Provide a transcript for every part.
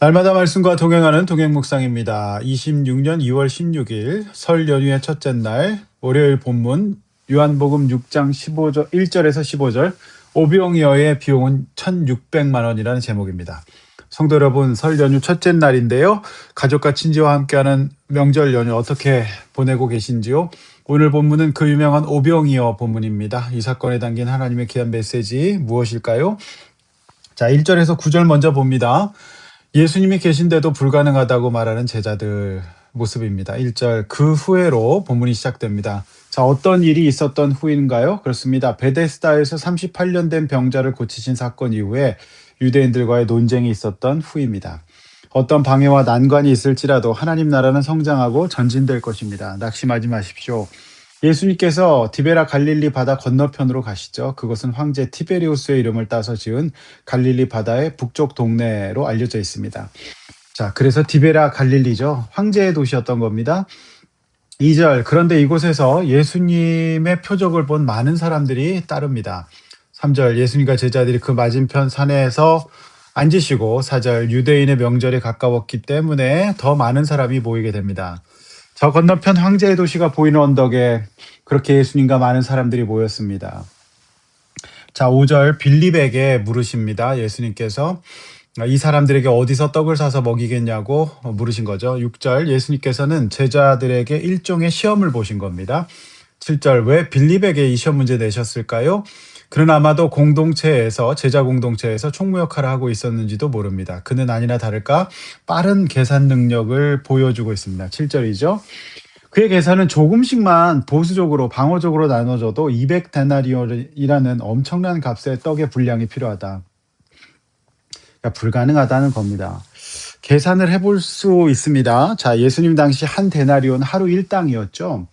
날마다 말씀과 동행하는 동행묵상입니다. 26년 2월 16일 설 연휴의 첫째 날 월요일 본문 요한복음 6장 15절 1절에서 15절 오병이어의 비용은 1,600만 원이라는 제목입니다. 성도 여러분, 설 연휴 첫째 날인데요. 가족과 친지와 함께하는 명절 연휴 어떻게 보내고 계신지요? 오늘 본문은 그 유명한 오병이어 본문입니다. 이 사건에 담긴 하나님의 귀한 메시지 무엇일까요? 자, 1절에서 9절 먼저 봅니다. 예수님이 계신데도 불가능하다고 말하는 제자들 모습입니다. 1절 그 후에로 본문이 시작됩니다. 자, 어떤 일이 있었던 후인가요? 그렇습니다. 베데스다에서 38년 된 병자를 고치신 사건 이후에 유대인들과의 논쟁이 있었던 후입니다. 어떤 방해와 난관이 있을지라도 하나님 나라는 성장하고 전진될 것입니다. 낙심하지 마십시오. 예수님께서 디베라 갈릴리 바다 건너편으로 가시죠. 그것은 황제 티베리우스의 이름을 따서 지은 갈릴리 바다의 북쪽 동네로 알려져 있습니다. 자, 그래서 디베라 갈릴리죠. 황제의 도시였던 겁니다. 2절 그런데 이곳에서 예수님의 표적을 본 많은 사람들이 따릅니다. 3절 예수님과 제자들이 그 맞은편 산에서 앉으시고 4절 유대인의 명절이 가까웠기 때문에 더 많은 사람이 모이게 됩니다. 저 건너편 황제의 도시가 보이는 언덕에 그렇게 예수님과 많은 사람들이 모였습니다. 자, 5절 빌립에게 물으십니다. 예수님께서 이 사람들에게 어디서 떡을 사서 먹이겠냐고 물으신 거죠. 6절 예수님께서는 제자들에게 일종의 시험을 보신 겁니다. 7절 왜 빌립에게 이 시험 문제 내셨을까요? 그는 아마도 제자 공동체에서 총무 역할을 하고 있었는지도 모릅니다. 그는 아니나 다를까 빠른 계산 능력을 보여주고 있습니다. 7절이죠. 그의 계산은 조금씩만 보수적으로 방어적으로 나눠줘도 200데나리온이라는 엄청난 값의 떡의 분량이 필요하다. 그러니까 불가능하다는 겁니다. 계산을 해볼 수 있습니다. 자, 예수님 당시 한 데나리온 하루 1당이었죠.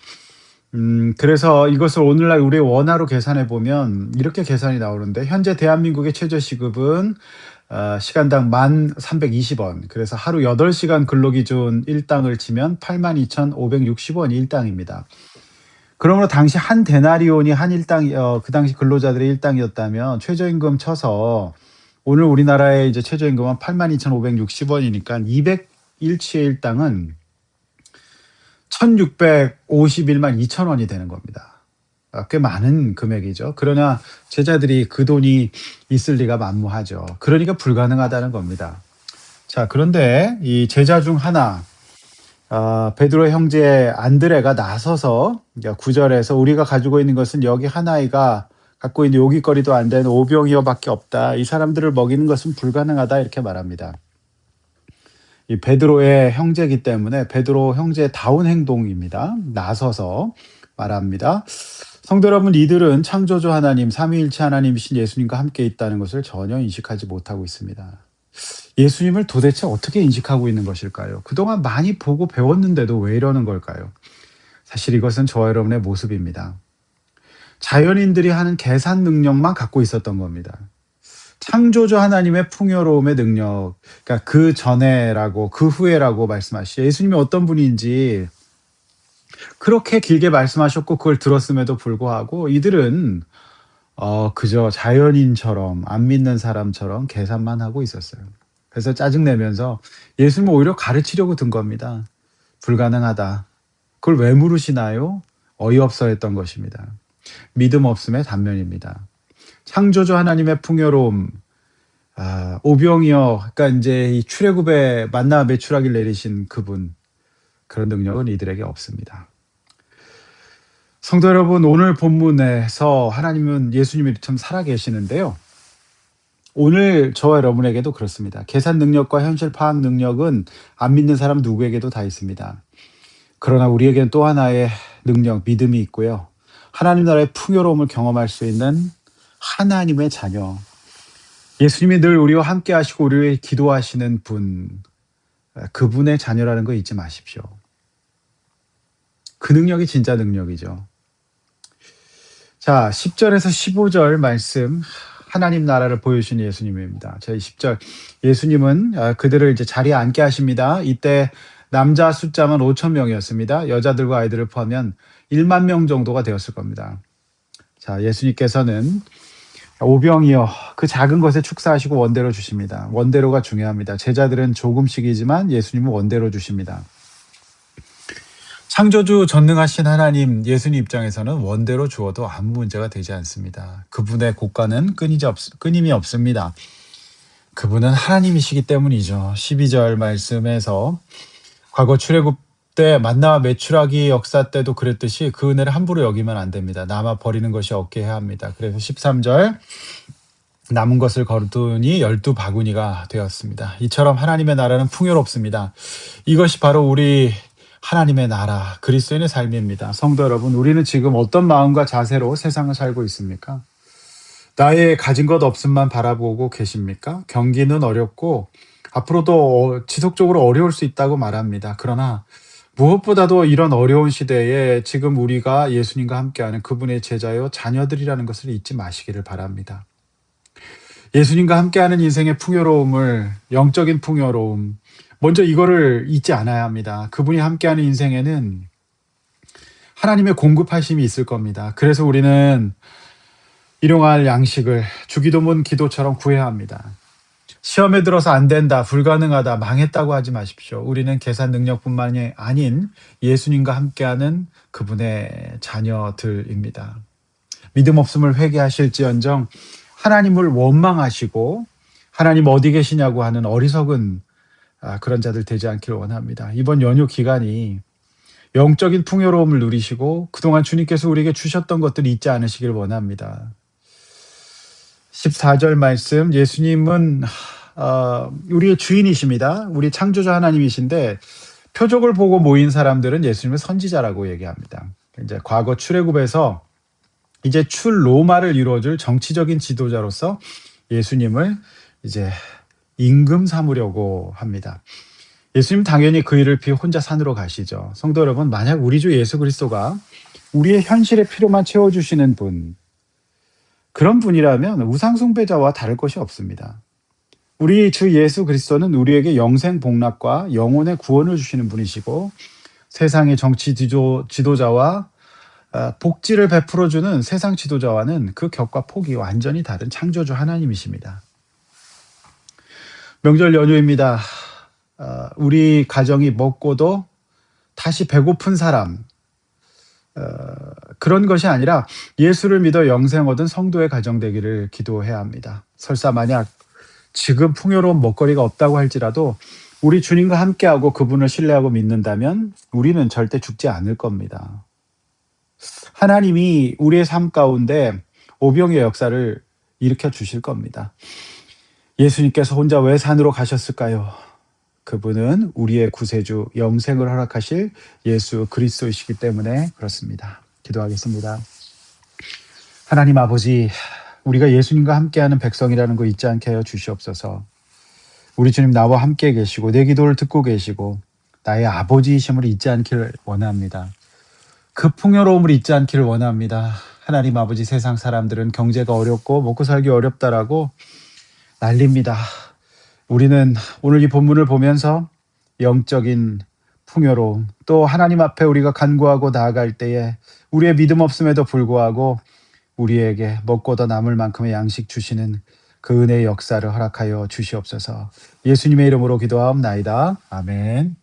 그래서 이것을 오늘날 우리의 원화로 계산해 보면 이렇게 계산이 나오는데 현재 대한민국의 최저시급은 시간당 1,320원. 그래서 하루 8시간 근로기준 1당을 치면 82,560원이 1당입니다. 그러므로 당시 한 데나리온이 한 1당, 그 당시 근로자들의 1당이었다면 최저임금 쳐서 오늘 우리나라의 이제 최저임금은 82,560원이니까 200일치의 1당은 1,651만 2천 원이 되는 겁니다. 꽤 많은 금액이죠. 그러나 제자들이 그 돈이 있을 리가 만무하죠. 그러니까 불가능하다는 겁니다. 자, 그런데 이 제자 중 하나, 베드로의 형제 안드레가 나서서 9절에서 우리가 가지고 있는 것은 여기 한 아이가 갖고 있는 요깃거리도 안 되는 오병이어밖에 없다. 이 사람들을 먹이는 것은 불가능하다 이렇게 말합니다. 이 베드로의 형제이기 때문에 베드로 형제다운 행동입니다. 나서서 말합니다. 성도 여러분, 이들은 창조주 하나님, 삼위일체 하나님이신 예수님과 함께 있다는 것을 전혀 인식하지 못하고 있습니다. 예수님을 도대체 어떻게 인식하고 있는 것일까요? 그동안 많이 보고 배웠는데도 왜 이러는 걸까요? 사실 이것은 저와 여러분의 모습입니다. 자연인들이 하는 계산 능력만 갖고 있었던 겁니다. 창조주 하나님의 풍요로움의 능력, 그러니까 그 전에라고 그 후에라고 말씀하시죠. 예수님이 어떤 분인지 그렇게 길게 말씀하셨고 그걸 들었음에도 불구하고 이들은 그저 자연인처럼 안 믿는 사람처럼 계산만 하고 있었어요. 그래서 짜증내면서 예수님은 오히려 가르치려고 든 겁니다. 불가능하다. 그걸 왜 물으시나요? 어이없어 했던 것입니다. 믿음 없음의 단면입니다. 창조주 하나님의 풍요로움, 오병이어, 그러니까 이제 이 출애굽에 만나 메추라기를 내리신 그분, 그런 능력은 이들에게 없습니다. 성도 여러분, 오늘 본문에서 하나님은 예수님이 참 살아계시는데요. 오늘 저와 여러분에게도 그렇습니다. 계산 능력과 현실 파악 능력은 안 믿는 사람 누구에게도 다 있습니다. 그러나 우리에게는 또 하나의 능력, 믿음이 있고요. 하나님 나라의 풍요로움을 경험할 수 있는 하나님의 자녀, 예수님이 늘 우리와 함께 하시고 우리를 위해 기도하시는 분, 그분의 자녀라는 거 잊지 마십시오. 그 능력이 진짜 능력이죠. 자, 10절에서 15절 말씀, 하나님 나라를 보여주신 예수님입니다. 자, 10절 예수님은 그들을 이제 자리에 앉게 하십니다. 이때 남자 숫자만 5,000명이었습니다. 여자들과 아이들을 포함하면 1만 명 정도가 되었을 겁니다. 자, 예수님께서는 오병이어 그 작은 것에 축사하시고 원대로 주십니다. 원대로가 중요합니다. 제자들은 조금씩이지만 예수님은 원대로 주십니다. 창조주 전능하신 하나님 예수님 입장에서는 원대로 주어도 아무 문제가 되지 않습니다. 그분의 고가는 끊임이 없습니다. 그분은 하나님이시기 때문이죠. 12절 말씀에서 과거 출애굽 때 만나와 메추라기 역사 때도 그랬듯이 그 은혜를 함부로 여기면 안 됩니다. 남아 버리는 것이 없게 해야 합니다. 그래서 13절 남은 것을 거두니 12바구니가 되었습니다. 이처럼 하나님의 나라는 풍요롭습니다. 이것이 바로 우리 하나님의 나라, 그리스도인의 삶입니다. 성도 여러분, 우리는 지금 어떤 마음과 자세로 세상을 살고 있습니까? 나의 가진 것 없음만 바라보고 계십니까? 경기는 어렵고 앞으로도 지속적으로 어려울 수 있다고 말합니다. 그러나 무엇보다도 이런 어려운 시대에 지금 우리가 예수님과 함께하는 그분의 제자요 자녀들이라는 것을 잊지 마시기를 바랍니다. 예수님과 함께하는 인생의 풍요로움을, 영적인 풍요로움, 먼저 이거를 잊지 않아야 합니다. 그분이 함께하는 인생에는 하나님의 공급하심이 있을 겁니다. 그래서 우리는 일용할 양식을 주기도문 기도처럼 구해야 합니다. 시험에 들어서 안 된다, 불가능하다, 망했다고 하지 마십시오. 우리는 계산 능력뿐만이 아닌 예수님과 함께하는 그분의 자녀들입니다. 믿음 없음을 회개하실지언정 하나님을 원망하시고 하나님 어디 계시냐고 하는 어리석은 그런 자들 되지 않기를 원합니다. 이번 연휴 기간이 영적인 풍요로움을 누리시고 그동안 주님께서 우리에게 주셨던 것들을 잊지 않으시길 원합니다. 14절 말씀, 예수님은 우리의 주인이십니다. 우리 창조자 하나님이신데 표적을 보고 모인 사람들은 예수님을 선지자라고 얘기합니다. 이제 과거 출애굽에서 이제 출로마를 이루어줄 정치적인 지도자로서 예수님을 이제 임금 삼으려고 합니다. 예수님 당연히 그 일을 피해 혼자 산으로 가시죠. 성도 여러분, 만약 우리 주 예수 그리스도가 우리의 현실의 필요만 채워주시는 분, 그런 분이라면 우상 숭배자와 다를 것이 없습니다. 우리 주 예수 그리스도는 우리에게 영생 복락과 영혼의 구원을 주시는 분이시고 세상의 정치 지도자와 복지를 베풀어주는 세상 지도자와는 그 격과 폭이 완전히 다른 창조주 하나님이십니다. 명절 연휴입니다. 우리 가정이 먹고도 다시 배고픈 사람, 그런 것이 아니라 예수를 믿어 영생 얻은 성도의 가정 되기를 기도해야 합니다. 설사 만약 지금 풍요로운 먹거리가 없다고 할지라도 우리 주님과 함께하고 그분을 신뢰하고 믿는다면 우리는 절대 죽지 않을 겁니다. 하나님이 우리의 삶 가운데 오병의 역사를 일으켜 주실 겁니다. 예수님께서 혼자 왜 산으로 가셨을까요? 그분은 우리의 구세주, 영생을 허락하실 예수 그리스도이시기 때문에 그렇습니다. 기도하겠습니다. 하나님 아버지, 우리가 예수님과 함께하는 백성이라는 거 잊지 않게 하여 주시옵소서. 우리 주님 나와 함께 계시고 내 기도를 듣고 계시고 나의 아버지이심을 잊지 않기를 원합니다. 그 풍요로움을 잊지 않기를 원합니다. 하나님 아버지, 세상 사람들은 경제가 어렵고 먹고 살기 어렵다라고 난립니다. 우리는 오늘 이 본문을 보면서 영적인 풍요로움, 또 하나님 앞에 우리가 간구하고 나아갈 때에 우리의 믿음 없음에도 불구하고 우리에게 먹고 더 남을 만큼의 양식 주시는 그 은혜의 역사를 허락하여 주시옵소서. 예수님의 이름으로 기도하옵나이다. 아멘.